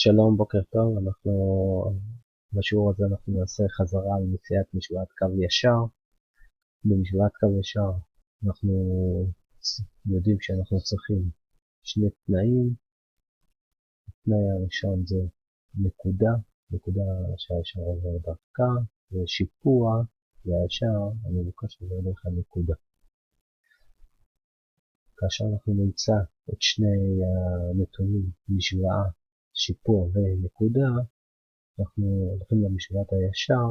שלום, בוקר טוב. בשיעור הזה אנחנו נעשה חזרה על מציאת משוואת קו ישר. במשוואת קו ישר אנחנו יודעים שאנחנו צריכים שני תנאים. התנאי הראשון זה נקודה שהישר עובר דרכה, ושיפוע והישר המבוקש עובר דרך הנקודה. כאשר אנחנו נמצא את שני הנתונים, משוואה, שיפוע ונקודה, אנחנו הולכים למשוואת הישר,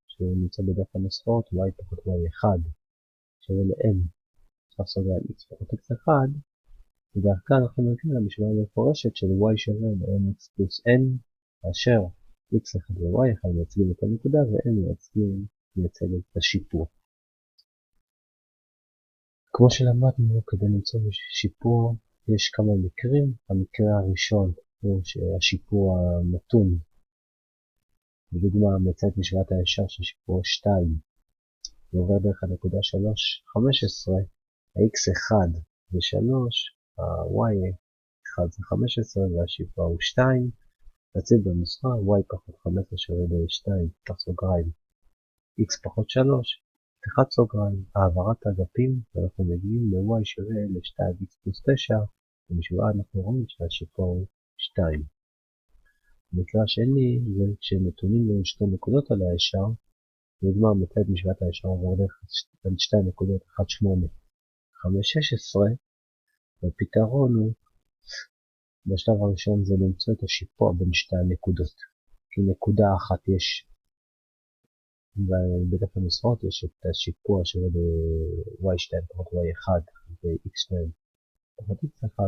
שהוא נמצא בדף הנוסחאות y פחות y1 שווה ל-n חסר על x פחות x1, ודרכה אנחנו מגיעים למשוואה המפורשת של y שווה ל-mx פלוס n, כאשר x1 ו-y1 מייצגים את הנקודה ו-n מייצג את השיפוע. כמו שלמדנו, כדי למצוא שיפוע יש כמה מקרים. המקרה הראשון הוא שהשיפוע נתון. בדוגמה, מצא את משוואת הישר של שיפוע 2 ועובר דרך הנקודה 3,15, ה-x1 זה 3, ה-y1 זה 15 והשיפוע הוא 2. נציב בנוסחה y פחות 15 שווה ל-2, פתח סוגריים, x פחות 3, פתיחת סוגריים, העברת אגפים, ואנחנו מגיעים ל-y שווה ל-2x פלוס 9, במשוואה אנחנו רואים שהשיפוע הוא 2. המקרה השני זה כשנתונים לנו שתי נקודות על הישר, לדוגמה מצא את משוואת הישר עובר דרך שתי נקודות 1, 8, 5, 16, והפתרון הוא, בשלב הראשון זה למצוא את השיפוע בין שתי הנקודות, כי נקודה אחת יש, ובדף הנוסחאות יש את השיפוע שווה ל-y2 פחות y1 ו-x2 פחות x1,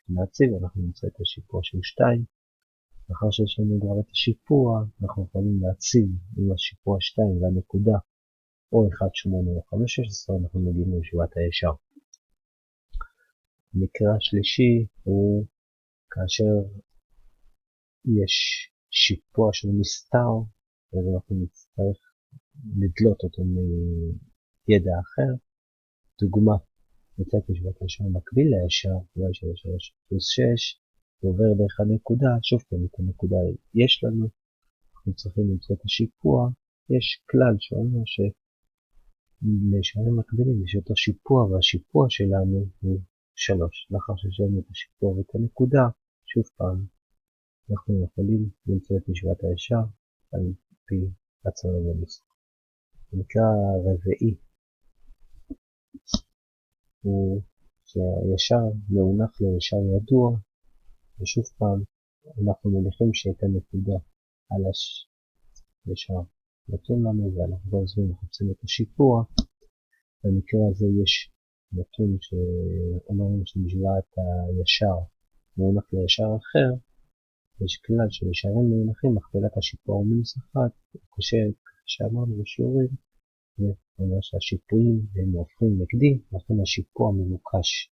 נציב אנחנו נמצא את השיפוע של 2, לאחר שיש לנו כבר את השיפוע, אנחנו יכולים להציב עם השיפוע 2 והנקודה או 1, 8 או 5, 16, אנחנו מגיעים למשוואת הישר. המקרה השלישי הוא כאשר יש שיפוע של מסתר, ואנחנו נצטרך לדלות אותו מידע אחר. דוגמה, מצא את משוואת הישר מקביל לישר, y שווה 3 פלוס 6, ועובר דרך הנקודה, שוב פעם את הנקודה יש לנו, אנחנו צריכים למצוא את השיפוע. יש כלל שאומר שלשערים מקבילים יש אותו שיפוע, והשיפוע שלנו הוא 3. לאחר ששאלנו את השיפוע ואת הנקודה, שוב פעם אנחנו יכולים למצוא את משוואת הישר על פי הצעה בנוסחה. המקרה הרביעי הוא שהישר מאונח לישר ידוע, ושוב פעם אנחנו מניחים שאת הנקודה על הישר נתון לנו, ואנחנו כל הזמן מחפשים את השיפוע. במקרה הזה יש נתון שאומר לנו שמשוואת הישר מאונח לישר אחר, יש כלל שישרים מאונחים מכפלת השיפוע הוא מינוס 1, שאמרנו בשיעורים, ואומר שהשיפועים הם הופכים נגדי, לכן השיפוע מבוקש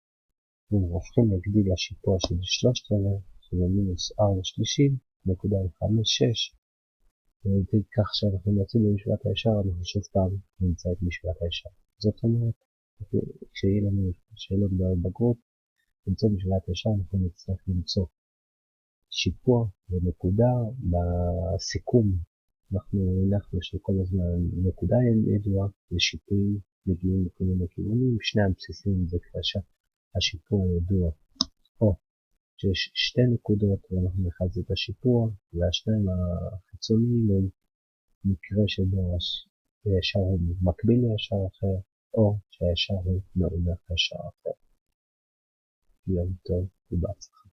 הוא הופכים נגדי לשיפוע של 3/4, שזה מינוס 4/3, נקודה 5,6, וכך שאנחנו נוצאים במשוואת הישר, אנחנו שוב פעם נמצא את משוואת הישר. זאת אומרת, כשיהיה לנו שאלות בגרות, למצוא משוואת הישר, אנחנו נצטרך למצוא שיפוע ונקודה. בסיכום אנחנו הנחנו שכל הזמן נקודה ידועה ושיפועים מגיעים לכל מיני כיוונים. שני הבסיסים זה כאשר השיפוע ידוע, או שיש שתי נקודות ואנחנו נחז את השיפוע, והשניים החיצוניים הם מקרה שבו הישר הוא מקביל לישר אחר, או שהישר הוא מאונח לישר אחר. יום טוב ובהצלחה.